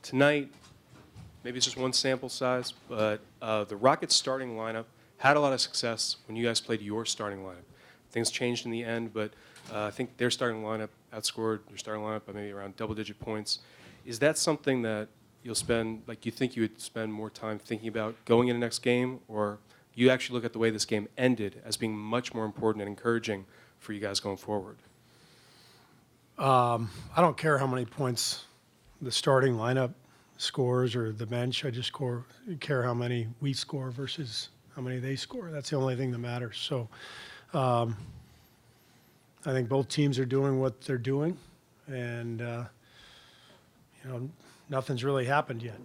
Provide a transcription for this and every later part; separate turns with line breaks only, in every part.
Tonight, maybe it's just one sample size, but the Rockets starting lineup had a lot of success when you guys played your starting lineup. Things changed in the end, but I think their starting lineup outscored your starting lineup by maybe around double-digit points. Is that something that you'll spend, like you think you would spend more time thinking about going into the next game, or you actually look at the way this game ended as being much more important and encouraging for you guys going forward?
I don't care how many points the starting lineup scores or the bench. I just care how many we score versus how many they score. That's the only thing that matters. So I think both teams are doing what they're doing, and nothing's really happened yet.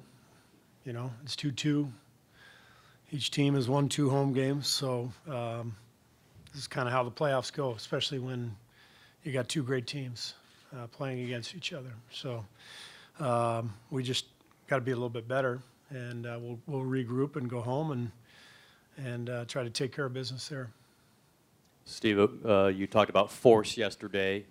It's 2-2. Each team has won 2 home games, so this is kind of how the playoffs go, especially when you got 2 great teams playing against each other. So we just got to be a little bit better, and we'll regroup and go home and try to take care of business there.
Steve, you talked about force yesterday.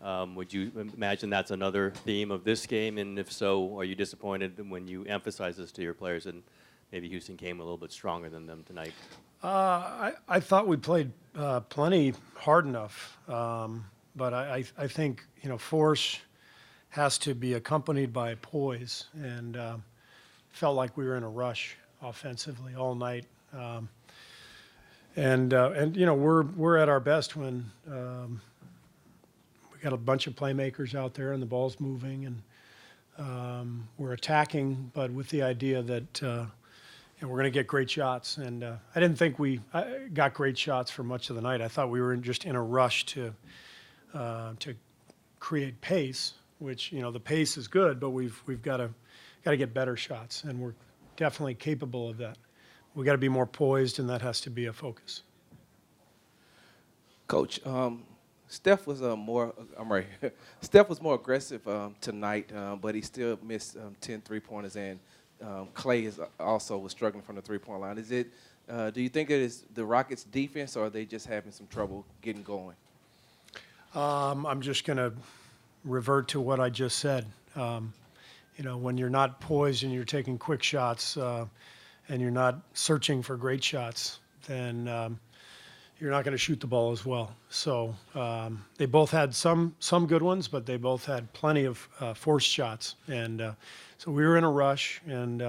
Would you imagine that's another theme of this game? And if so, are you disappointed when you emphasize this to your players and maybe Houston came a little bit stronger than them tonight?
I thought we played plenty hard enough, but I think force has to be accompanied by poise, and felt like we were in a rush offensively all night. We're at our best when we got a bunch of playmakers out there and the ball's moving, and we're attacking, but with the idea that we're going to get great shots. And I didn't think we got great shots for much of the night. I thought we were just in a rush to create pace, which the pace is good, but we've got to get better shots, and we're definitely capable of that. We got to be more poised, and that has to be a focus.
Coach, Steph was more. I'm right. Steph was more aggressive tonight, but he still missed 10 3-pointers, and Clay was struggling from the 3-point line. Is it? Do you think it is the Rockets' defense, or are they just having some trouble getting going?
I'm just going to revert to what I just said. When you're not poised and you're taking quick shots, and you're not searching for great shots, then you're not going to shoot the ball as well. So they both had some good ones, but they both had plenty of forced shots. And so we were in a rush, and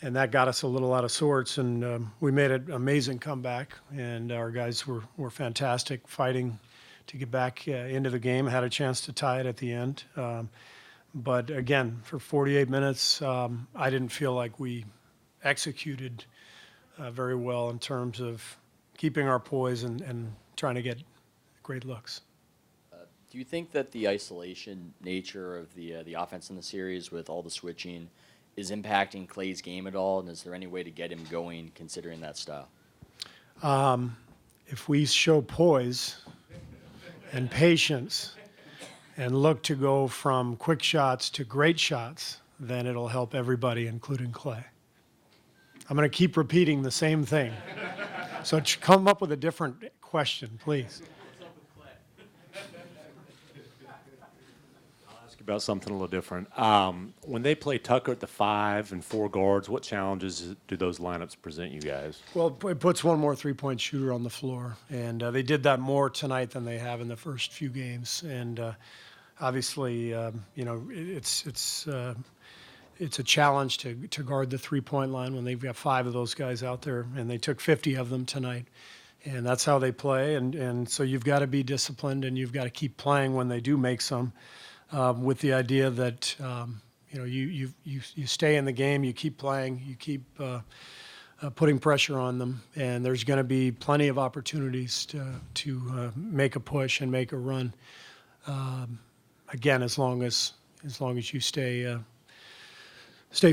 that got us a little out of sorts. And we made an amazing comeback, and our guys were fantastic, fighting to get back into the game, had a chance to tie it at the end. But again, for 48 minutes, I didn't feel like we executed very well in terms of keeping our poise and trying to get great looks.
Do you think that the isolation nature of the offense in the series with all the switching is impacting Clay's game at all? And is there any way to get him going considering that style?
If we show poise and patience and look to go from quick shots to great shots, then it'll help everybody, including Clay. I'm going to keep repeating the same thing. So come up with a different question, please.
I'll ask you about something a little different. When they play Tucker at the 5 and 4 guards, what challenges do those lineups present you guys?
Well, it puts one more three-point shooter on the floor, and they did that more tonight than they have in the first few games. And obviously, it's a challenge to guard the three-point line when they've got 5 of those guys out there, and they took 50 of them tonight. And that's how they play, and so you've got to be disciplined, and you've got to keep playing when they do make some, with the idea that you stay in the game, you keep playing, you keep putting pressure on them, and there's going to be plenty of opportunities to make a push and make a run. Again, as long as you stay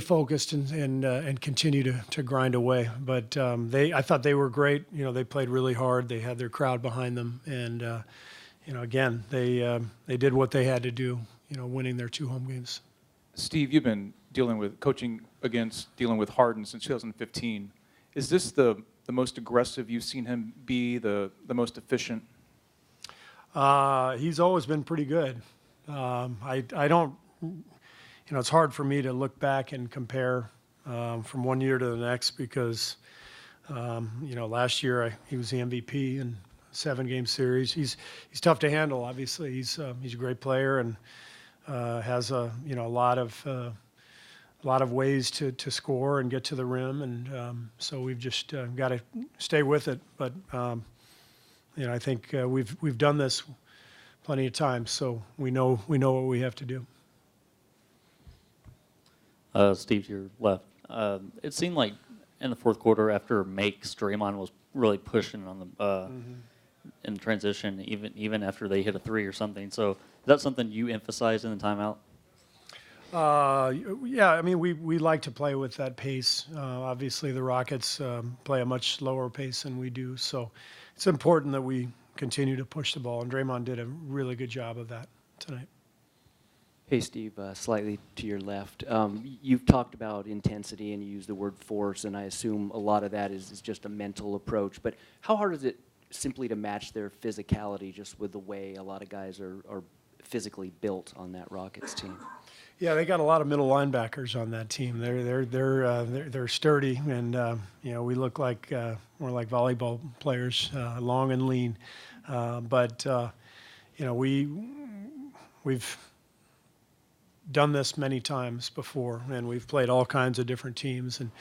focused and continue to grind away. But I thought they were great. They played really hard. They had their crowd behind them, and again, they did what they had to do. Winning their 2 home games.
Steve, you've been dealing with Harden since 2015. Is this the most aggressive you've seen him be? The most efficient?
He's always been pretty good. I don't. it's hard for me to look back and compare from one year to the next because, last year he was the MVP in a 7-game series. He's tough to handle. Obviously, he's a great player and has a lot of ways to score and get to the rim, and so we've just got to stay with it. But I think we've done this plenty of times, so we know what we have to do.
Steve, to your left. It seemed like in the fourth quarter, after makes, Draymond was really pushing on the in transition, even after they hit a three or something. So is that something you emphasize in the timeout?
Yeah, I mean, we like to play with that pace. Obviously, the Rockets play a much slower pace than we do, so it's important that we continue to push the ball, and Draymond did a really good job of that tonight.
Hey, Steve, slightly to your left. You've talked about intensity and you used the word force, and I assume a lot of that is just a mental approach. But how hard is it simply to match their physicality just with the way a lot of guys are physically built on that Rockets team?
Yeah, they got a lot of middle linebackers on that team. They're sturdy, and we look like more like volleyball players, long and lean. But we've done this many times before, and we've played all kinds of different teams, and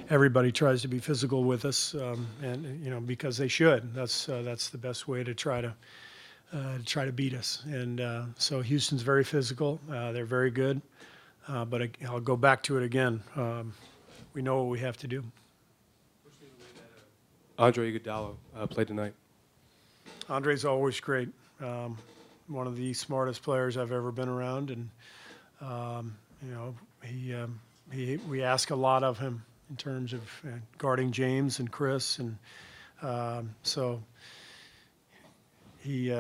everybody tries to be physical with us, and because they should. That's the best way to try to beat us. And so Houston's very physical. They're very good. But I'll go back to it again. We know what we have to do.
Andre Iguodala played tonight.
Andre's always great. One of the smartest players I've ever been around, and we ask a lot of him in terms of guarding James and Chris, and so he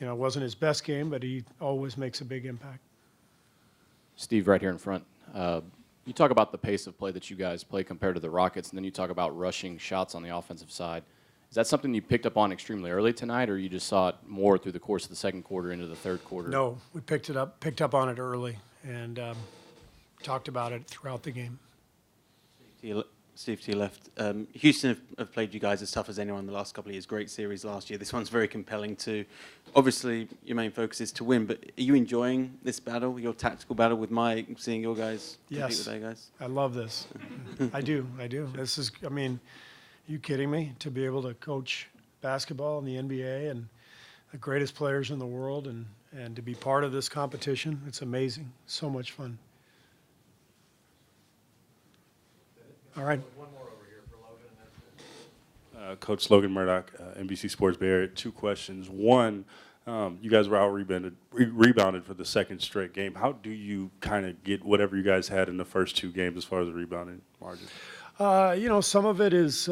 wasn't his best game, but he always makes a big impact.
Steve, right here in front. You talk about the pace of play that you guys play compared to the Rockets, and then you talk about rushing shots on the offensive side. Is that something you picked up on extremely early tonight, or you just saw it more through the course of the second quarter into the third quarter?
No, we picked up on it early, and talked about it throughout the game.
Steve, to your left. Houston have played you guys as tough as anyone in the last couple of years. Great series last year. This one's very compelling too. Obviously, your main focus is to win, but are you enjoying this battle, your tactical battle with Mike, seeing your guys compete with their guys?
I love this. I do. This is, you kidding me? To be able to coach basketball in the NBA and the greatest players in the world and to be part of this competition, it's amazing. So much fun. All right.
One more over here for Logan. Coach Logan Murdoch, NBC Sports Bay Area. 2 questions. One, you guys were out rebounded for the second straight game. How do you kind of get whatever you guys had in the first 2 games as far as the rebounding margin?
Some of it is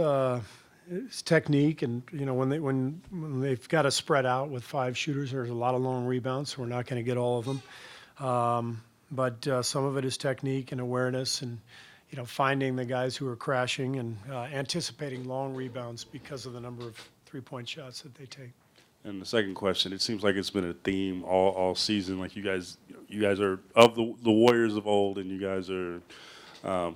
technique, and when they've got to spread out with 5 shooters, there's a lot of long rebounds, so we're not going to get all of them. But some of it is technique and awareness, and finding the guys who are crashing and anticipating long rebounds because of the number of 3-point shots that they take.
And the second question, it seems like it's been a theme all season. Like you guys are of the Warriors of old, and you guys are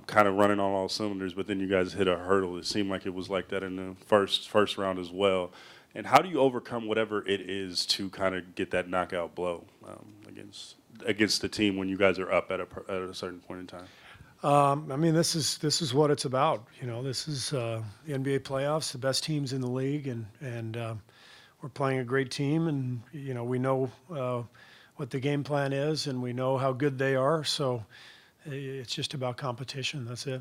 kind of running on all cylinders. But then you guys hit a hurdle. It seemed like it was like that in the first round as well. And how do you overcome whatever it is to kind of get that knockout blow against the team when you guys are up at a certain point in time?
This is what it's about. This is the NBA playoffs, the best teams in the league, and we're playing a great team, and we know what the game plan is, and we know how good they are. So it's just about competition. That's it.